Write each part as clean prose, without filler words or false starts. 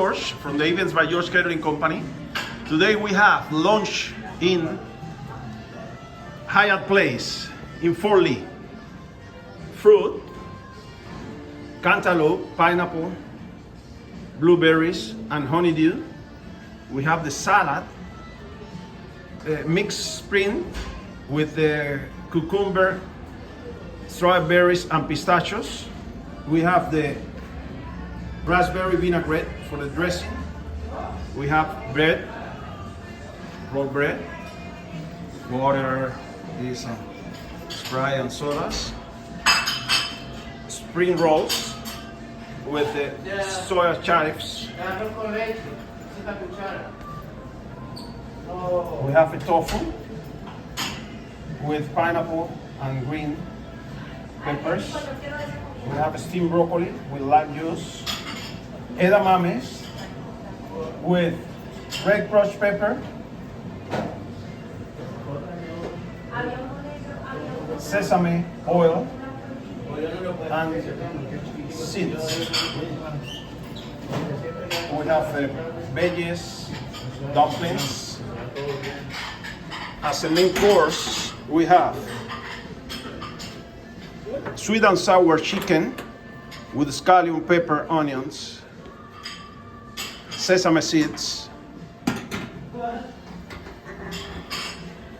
George from the Events by George Catering Company. Today we have lunch in Hyatt Place in Fort Lee. Fruit, cantaloupe, pineapple, blueberries, and honeydew. We have the salad, mixed spring with the cucumber, strawberries, and pistachios. We have the raspberry vinaigrette for the dressing. We have bread, raw bread, water, is Sprite and sodas, spring rolls with the soya chips. We have a tofu with pineapple and green peppers. We have a steamed broccoli with lime juice, edamames with red crushed pepper, sesame oil, and seeds. We have veggies, dumplings. As a main course, we have sweet and sour chicken with scallion, pepper, onions, sesame seeds,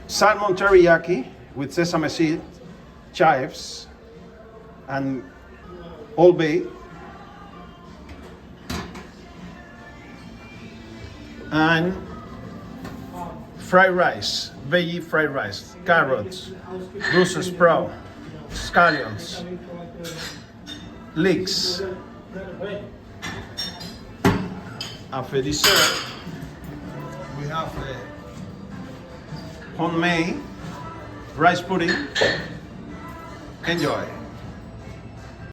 salmon teriyaki with sesame seed, chives, and Old Bay, and fried rice, veggie fried rice, carrots, Brussels sprout, scallions, leeks. And for dessert, we have homemade rice pudding. Enjoy.